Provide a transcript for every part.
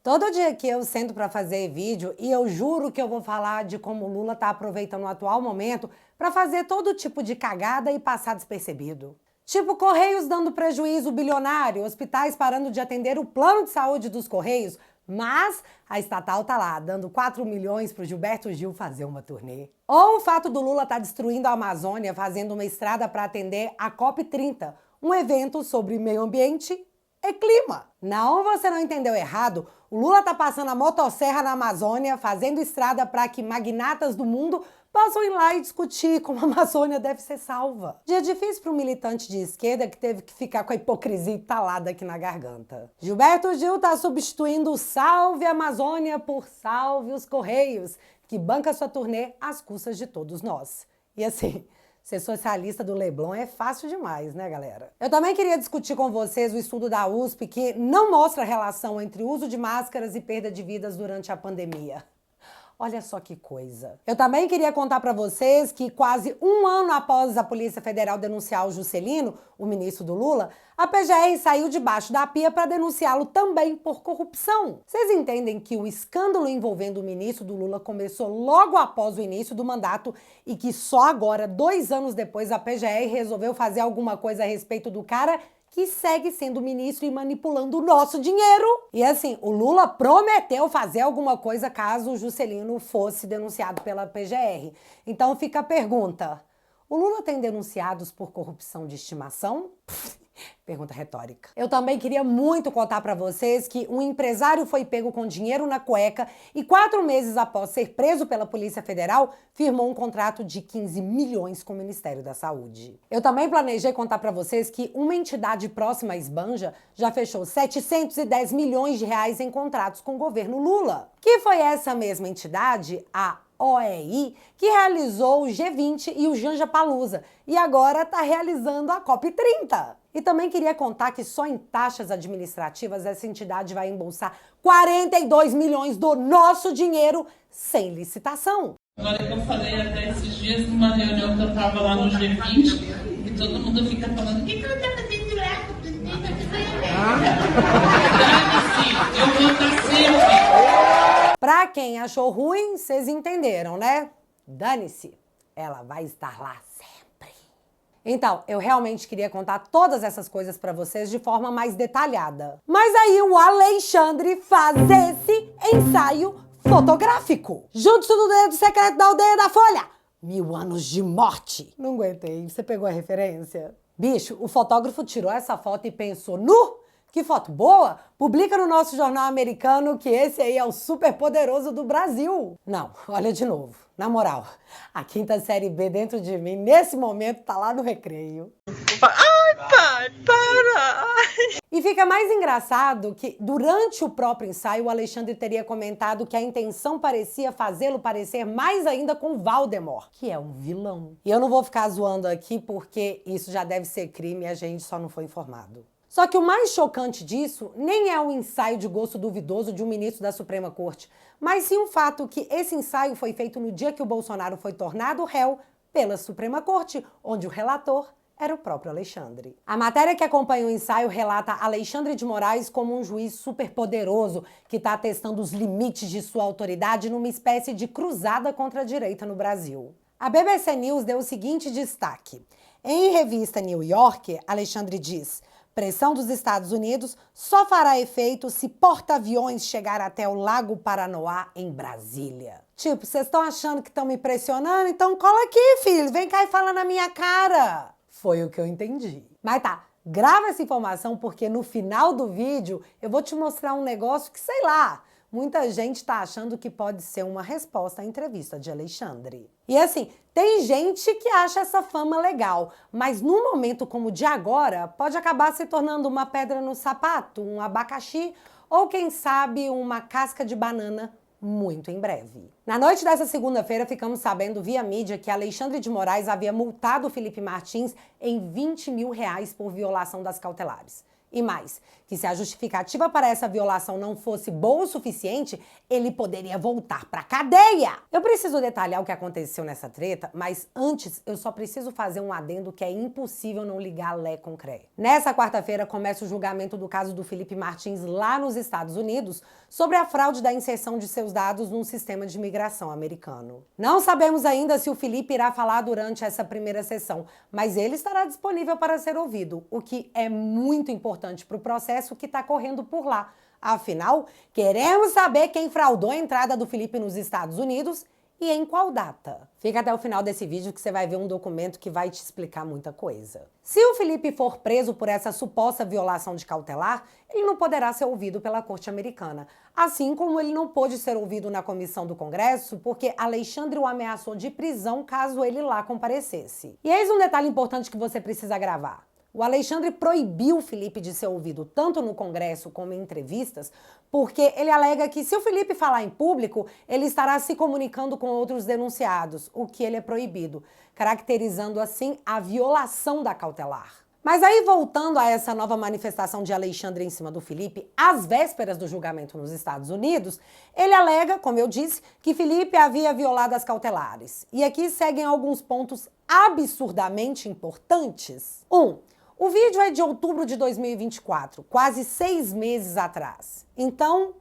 Todo dia que eu sento para fazer vídeo e eu juro que eu vou falar de como o Lula está aproveitando o atual momento para fazer todo tipo de cagada e passar despercebido. Tipo Correios dando prejuízo bilionário, hospitais parando de atender o plano de saúde dos Correios, mas a estatal tá lá, dando 4 milhões pro Gilberto Gil fazer uma turnê. Ou o fato do Lula tá destruindo a Amazônia, fazendo uma estrada para atender a COP30, um evento sobre meio ambiente e clima. Não, você não entendeu errado. O Lula tá passando a motosserra na Amazônia, fazendo estrada para que magnatas do mundo possam ir lá e discutir como a Amazônia deve ser salva. Dia difícil para um militante de esquerda que teve que ficar com a hipocrisia entalada aqui na garganta. Gilberto Gil tá substituindo o Salve Amazônia por Salve os Correios, que banca sua turnê às custas de todos nós. E assim, ser socialista do Leblon é fácil demais, né, galera? Eu também queria discutir com vocês o estudo da USP que não mostra a relação entre o uso de máscaras e perda de vidas durante a pandemia. Olha só que coisa. Eu também queria contar para vocês que quase um ano após a Polícia Federal denunciar o Juscelino, o ministro do Lula, a PGR saiu debaixo da pia para denunciá-lo também por corrupção. Vocês entendem que o escândalo envolvendo o ministro do Lula começou logo após o início do mandato e que só agora, 2 anos depois, a PGR resolveu fazer alguma coisa a respeito do cara que segue sendo ministro e manipulando o nosso dinheiro. E assim, o Lula prometeu fazer alguma coisa caso o Juscelino fosse denunciado pela PGR. Então fica a pergunta, o Lula tem denunciados por corrupção de estimação? Pergunta retórica. Eu também queria muito contar para vocês que um empresário foi pego com dinheiro na cueca e 4 meses após ser preso pela Polícia Federal, firmou um contrato de 15 milhões com o Ministério da Saúde. Eu também planejei contar para vocês que uma entidade próxima à Esbanja já fechou 710 milhões de reais em contratos com o governo Lula. Que foi essa mesma entidade, a OEI, que realizou o G20 e o Janjapalooza e agora está realizando a COP30. E também queria contar que só em taxas administrativas essa entidade vai embolsar 42 milhões do nosso dinheiro sem licitação. Agora que eu falei até esses dias numa reunião que eu estava lá no G20 e todo mundo fica falando o que ela está fazendo lá? Eu vou estar sempre. Pra quem achou ruim, vocês entenderam, né? Dane-se, ela vai estar lá sempre. Então, eu realmente queria contar todas essas coisas pra vocês de forma mais detalhada. Mas aí o Alexandre faz esse ensaio fotográfico. Juntos no dedo secreto da aldeia da Folha. 1000 anos de morte. Não aguentei, você pegou a referência? Bicho, o fotógrafo tirou essa foto e pensou, nu? Que foto boa! Publica no nosso jornal americano que esse aí é o super poderoso do Brasil. Não, olha de novo. Na moral, a 5ª série B dentro de mim, nesse momento, tá lá no recreio. Ai, pai, para! E fica mais engraçado que, durante o próprio ensaio, o Alexandre teria comentado que a intenção parecia fazê-lo parecer mais ainda com Voldemort, que é um vilão. E eu não vou ficar zoando aqui porque isso já deve ser crime e a gente só não foi informado. Só que o mais chocante disso nem é o ensaio de gosto duvidoso de um ministro da Suprema Corte, mas sim o fato que esse ensaio foi feito no dia que o Bolsonaro foi tornado réu pela Suprema Corte, onde o relator era o próprio Alexandre. A matéria que acompanha o ensaio relata Alexandre de Moraes como um juiz superpoderoso que está testando os limites de sua autoridade numa espécie de cruzada contra a direita no Brasil. A BBC News deu o seguinte destaque. Em revista New York, Alexandre diz: pressão dos Estados Unidos só fará efeito se porta-aviões chegar até o Lago Paranoá, em Brasília. Tipo, vocês estão achando que estão me pressionando? Então cola aqui, filho, vem cá e fala na minha cara. Foi o que eu entendi. Mas tá, grava essa informação porque no final do vídeo eu vou te mostrar um negócio que, sei lá, muita gente tá achando que pode ser uma resposta à entrevista de Alexandre. E assim, tem gente que acha essa fama legal, mas num momento como o de agora, pode acabar se tornando uma pedra no sapato, um abacaxi ou, quem sabe, uma casca de banana muito em breve. Na noite dessa segunda-feira, ficamos sabendo via mídia que Alexandre de Moraes havia multado Felipe Martins em 20 mil reais por violação das cautelares. E mais, que se a justificativa para essa violação não fosse boa o suficiente, ele poderia voltar pra cadeia. Eu preciso detalhar o que aconteceu nessa treta, mas antes eu só preciso fazer um adendo que é impossível não ligar Lé com Cré. Nessa quarta-feira começa o julgamento do caso do Felipe Martins lá nos Estados Unidos sobre a fraude da inserção de seus dados num sistema de imigração americano. Não sabemos ainda se o Felipe irá falar durante essa primeira sessão, mas ele estará disponível para ser ouvido, o que é muito importante para o processo que está correndo por lá. Afinal, queremos saber quem fraudou a entrada do Felipe nos Estados Unidos e em qual data. Fica até o final desse vídeo que você vai ver um documento que vai te explicar muita coisa. Se o Felipe for preso por essa suposta violação de cautelar, ele não poderá ser ouvido pela corte americana. Assim como ele não pôde ser ouvido na comissão do Congresso, porque Alexandre o ameaçou de prisão caso ele lá comparecesse. E eis um detalhe importante que você precisa gravar. O Alexandre proibiu o Felipe de ser ouvido tanto no Congresso como em entrevistas, porque ele alega que se o Felipe falar em público, ele estará se comunicando com outros denunciados, o que ele é proibido, caracterizando assim a violação da cautelar. Mas aí, voltando a essa nova manifestação de Alexandre em cima do Felipe, às vésperas do julgamento nos Estados Unidos, ele alega, como eu disse, que Felipe havia violado as cautelares. E aqui seguem alguns pontos absurdamente importantes. 1. O vídeo é de outubro de 2024, quase 6 meses atrás. Então,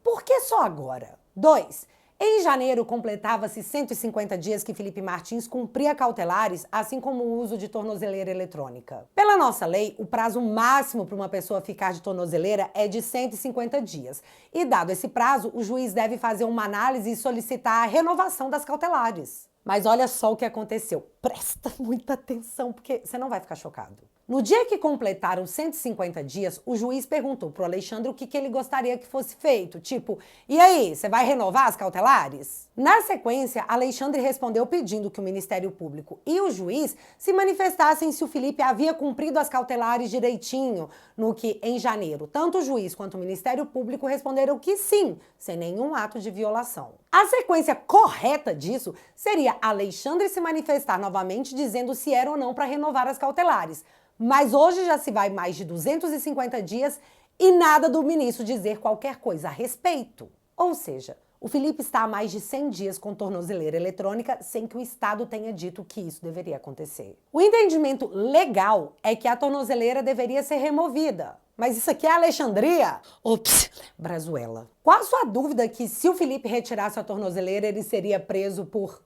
por que só agora? 2. Em janeiro, completava-se 150 dias que Felipe Martins cumpria cautelares, assim como o uso de tornozeleira eletrônica. Pela nossa lei, o prazo máximo para uma pessoa ficar de tornozeleira é de 150 dias. E dado esse prazo, o juiz deve fazer uma análise e solicitar a renovação das cautelares. Mas olha só o que aconteceu. Presta muita atenção, porque você não vai ficar chocado. No dia que completaram 150 dias, o juiz perguntou pro Alexandre o que ele gostaria que fosse feito. Tipo, e aí, você vai renovar as cautelares? Na sequência, Alexandre respondeu pedindo que o Ministério Público e o juiz se manifestassem se o Felipe havia cumprido as cautelares direitinho, no que, em janeiro, tanto o juiz quanto o Ministério Público responderam que sim, sem nenhum ato de violação. A sequência correta disso seria Alexandre se manifestar novamente dizendo se era ou não para renovar as cautelares. Mas hoje já se vai mais de 250 dias e nada do ministro dizer qualquer coisa a respeito. Ou seja, o Felipe está há mais de 100 dias com tornozeleira eletrônica sem que o Estado tenha dito que isso deveria acontecer. O entendimento legal é que a tornozeleira deveria ser removida. Mas isso aqui é Alexandria? Ops, Brazuela. Qual a sua dúvida que se o Felipe retirasse a tornozeleira, ele seria preso por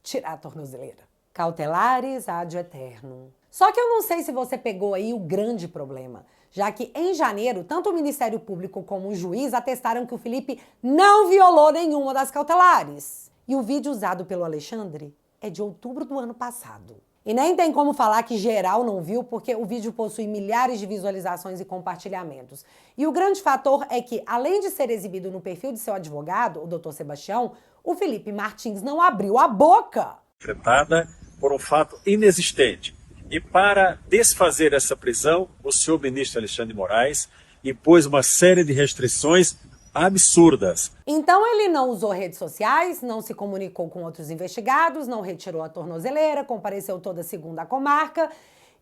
tirar a tornozeleira? Cautelares ad eternum. Só que eu não sei se você pegou aí o grande problema, já que em janeiro, tanto o Ministério Público como o juiz atestaram que o Felipe não violou nenhuma das cautelares. E o vídeo usado pelo Alexandre é de outubro do ano passado. E nem tem como falar que geral não viu, porque o vídeo possui milhares de visualizações e compartilhamentos. E o grande fator é que, além de ser exibido no perfil de seu advogado, o Dr. Sebastião, o Felipe Martins não abriu a boca. Tratada por um fato inexistente. E para desfazer essa prisão, o senhor ministro Alexandre de Moraes impôs uma série de restrições absurdas. Então ele não usou redes sociais, não se comunicou com outros investigados, não retirou a tornozeleira, compareceu toda segunda à comarca.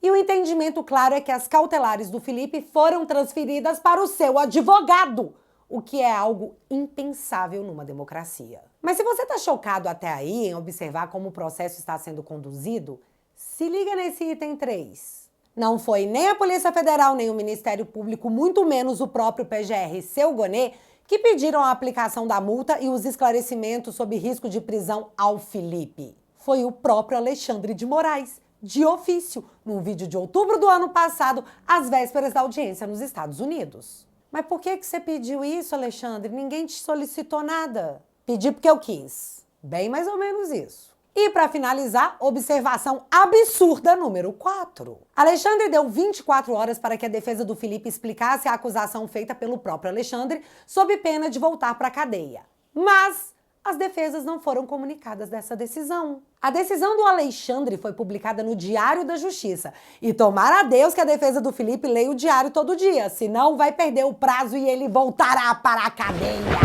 E o entendimento claro é que as cautelares do Felipe foram transferidas para o seu advogado, o que é algo impensável numa democracia. Mas se você está chocado até aí em observar como o processo está sendo conduzido, se liga nesse item 3. Não foi nem a Polícia Federal, nem o Ministério Público, muito menos o próprio PGR, seu Gonê, que pediram a aplicação da multa e os esclarecimentos sob risco de prisão ao Felipe. Foi o próprio Alexandre de Moraes, de ofício, num vídeo de outubro do ano passado, às vésperas da audiência nos Estados Unidos. Mas por que você pediu isso, Alexandre? Ninguém te solicitou nada. Pedi porque eu quis. Bem mais ou menos isso. E para finalizar, observação absurda número 4. Alexandre deu 24 horas para que a defesa do Felipe explicasse a acusação feita pelo próprio Alexandre, sob pena de voltar para a cadeia. Mas as defesas não foram comunicadas dessa decisão. A decisão do Alexandre foi publicada no Diário da Justiça. E tomara a Deus que a defesa do Felipe leia o diário todo dia, senão vai perder o prazo e ele voltará para a cadeia.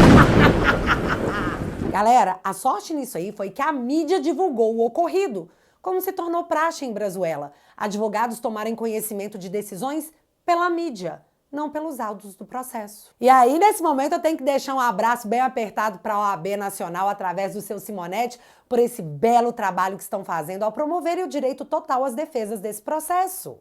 Galera, a sorte nisso aí foi que a mídia divulgou o ocorrido, como se tornou praxe em Brazuela. Advogados tomarem conhecimento de decisões pela mídia. não pelos autos do processo. E aí, nesse momento, eu tenho que deixar um abraço bem apertado para a OAB Nacional, através do seu Simonetti, por esse belo trabalho que estão fazendo ao promoverem o direito total às defesas desse processo.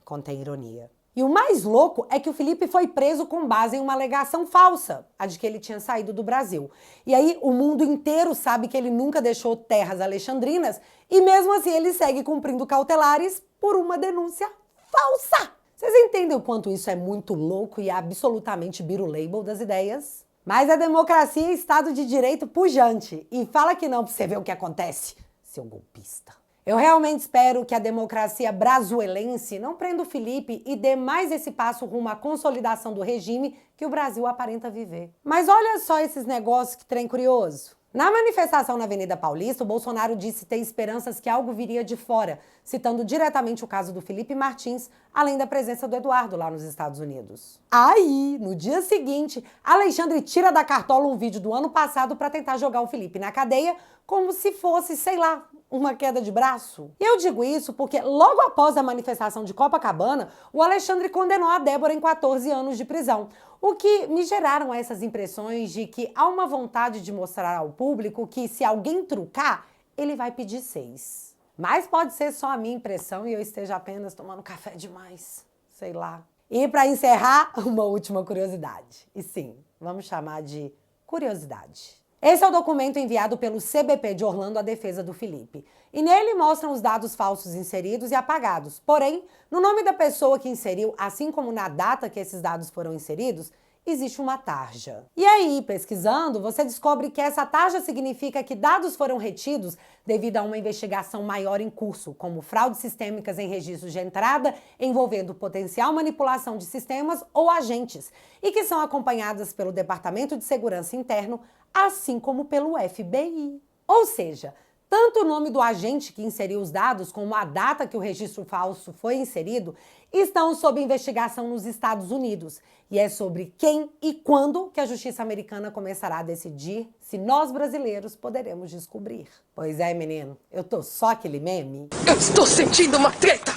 Contém ironia. E o mais louco é que o Felipe foi preso com base em uma alegação falsa, a de que ele tinha saído do Brasil. E aí o mundo inteiro sabe que ele nunca deixou terras alexandrinas e mesmo assim ele segue cumprindo cautelares por uma denúncia falsa. Vocês entendem o quanto isso é muito louco e absolutamente birulabel das ideias? Mas a democracia é Estado de Direito pujante. E fala que não pra você ver o que acontece, seu golpista. Eu realmente espero que a democracia brazuelense não prenda o Felipe e dê mais esse passo rumo à consolidação do regime que o Brasil aparenta viver. Mas olha só esses negócios que trem curioso. Na manifestação na Avenida Paulista, o Bolsonaro disse ter esperanças que algo viria de fora, citando diretamente o caso do Felipe Martins, além da presença do Eduardo lá nos Estados Unidos. Aí, no dia seguinte, Alexandre tira da cartola um vídeo do ano passado para tentar jogar o Felipe na cadeia, como se fosse, sei lá, uma queda de braço. E eu digo isso porque logo após a manifestação de Copacabana, o Alexandre condenou a Débora em 14 anos de prisão, o que me geraram essas impressões de que há uma vontade de mostrar ao público que se alguém trucar, ele vai pedir 6. Mas pode ser só a minha impressão e eu esteja apenas tomando café demais, sei lá. E para encerrar, uma última curiosidade. E sim, vamos chamar de curiosidade. Esse é o documento enviado pelo CBP de Orlando à defesa do Felipe. E nele mostram os dados falsos inseridos e apagados. Porém, no nome da pessoa que inseriu, assim como na data que esses dados foram inseridos, existe uma tarja. E aí, pesquisando, você descobre que essa tarja significa que dados foram retidos devido a uma investigação maior em curso, como fraudes sistêmicas em registros de entrada envolvendo potencial manipulação de sistemas ou agentes, e que são acompanhadas pelo Departamento de Segurança Interno, assim como pelo FBI. Ou seja, tanto o nome do agente que inseriu os dados como a data que o registro falso foi inserido estão sob investigação nos Estados Unidos. E é sobre quem e quando que a justiça americana começará a decidir se nós brasileiros poderemos descobrir. Pois é, menino, eu tô só aquele meme. Eu estou sentindo uma treta!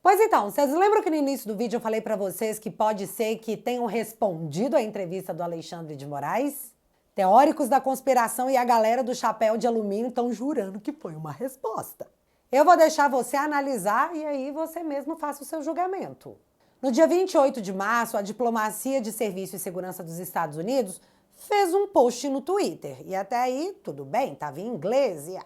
Pois então, vocês lembram que no início do vídeo eu falei pra vocês que pode ser que tenham respondido à entrevista do Alexandre de Moraes? Teóricos da conspiração e a galera do chapéu de alumínio estão jurando que foi uma resposta. Eu vou deixar você analisar e aí você mesmo faça o seu julgamento. No dia 28 de março, a Diplomacia de Serviço e Segurança dos Estados Unidos fez um post no Twitter. E até aí, tudo bem, estava em inglês e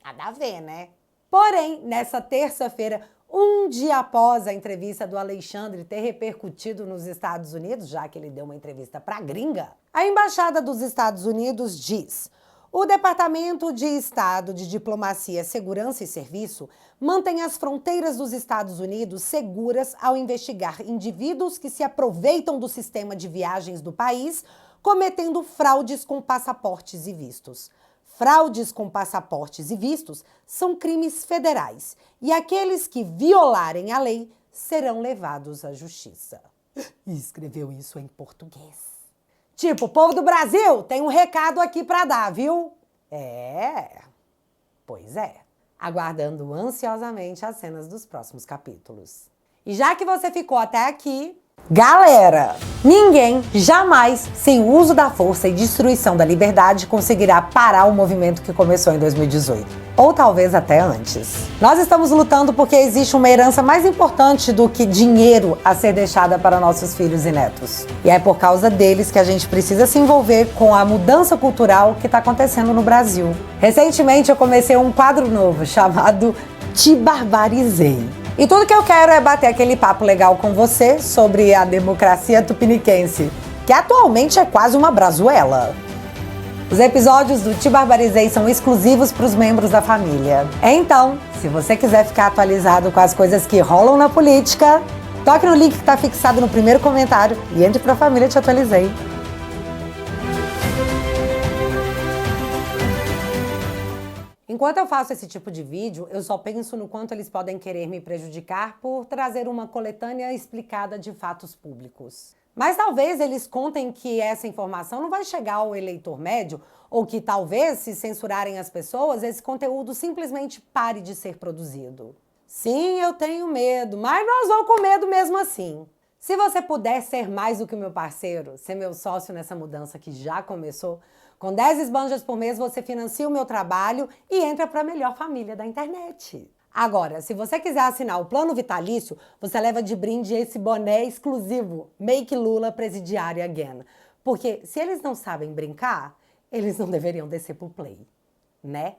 nada a ver, né? Porém, nessa terça-feira, um dia após a entrevista do Alexandre ter repercutido nos Estados Unidos, já que ele deu uma entrevista para a gringa, a Embaixada dos Estados Unidos diz: o Departamento de Estado de Diplomacia, Segurança e Serviço mantém as fronteiras dos Estados Unidos seguras ao investigar indivíduos que se aproveitam do sistema de viagens do país, cometendo fraudes com passaportes e vistos. Fraudes com passaportes e vistos são crimes federais e aqueles que violarem a lei serão levados à justiça. E escreveu isso em português. Tipo, povo do Brasil, tem um recado aqui pra dar, viu? Pois é. Aguardando ansiosamente as cenas dos próximos capítulos. E já que você ficou até aqui, galera, ninguém jamais, sem o uso da força e destruição da liberdade, conseguirá parar o movimento que começou em 2018. Ou talvez até antes. Nós estamos lutando porque existe uma herança mais importante do que dinheiro a ser deixada para nossos filhos e netos. E é por causa deles que a gente precisa se envolver com a mudança cultural que está acontecendo no Brasil. Recentemente eu comecei um quadro novo chamado Te Barbarizei. E tudo que eu quero é bater aquele papo legal com você sobre a democracia tupiniquense, que atualmente é quase uma brazuela. Os episódios do Te Barbarizei são exclusivos para os membros da família. Então, se você quiser ficar atualizado com as coisas que rolam na política, toque no link que está fixado no primeiro comentário e entre para a família Te Atualizei. Enquanto eu faço esse tipo de vídeo, eu só penso no quanto eles podem querer me prejudicar por trazer uma coletânea explicada de fatos públicos. Mas talvez eles contem que essa informação não vai chegar ao eleitor médio, ou que talvez, se censurarem as pessoas, esse conteúdo simplesmente pare de ser produzido. Sim, eu tenho medo, mas nós vamos com medo mesmo assim. Se você puder ser mais do que o meu parceiro, ser meu sócio nessa mudança que já começou, com 10 esbanjas por mês você financia o meu trabalho e entra para a melhor família da internet. Agora, se você quiser assinar o plano vitalício, você leva de brinde esse boné exclusivo, Make Lula Presidiário Again. Porque se eles não sabem brincar, eles não deveriam descer pro play, né?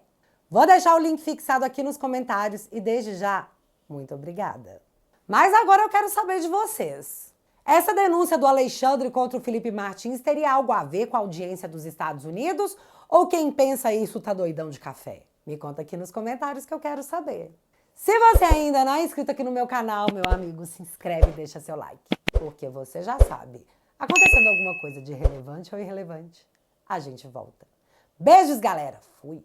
Vou deixar o link fixado aqui nos comentários e desde já, muito obrigada. Mas agora eu quero saber de vocês. Essa denúncia do Alexandre contra o Felipe Martins teria algo a ver com a audiência dos Estados Unidos? Ou quem pensa isso tá doidão de café? Me conta aqui nos comentários que eu quero saber. Se você ainda não é inscrito aqui no meu canal, meu amigo, se inscreve e deixa seu like. Porque você já sabe, acontecendo alguma coisa de relevante ou irrelevante, a gente volta. Beijos, galera! Fui!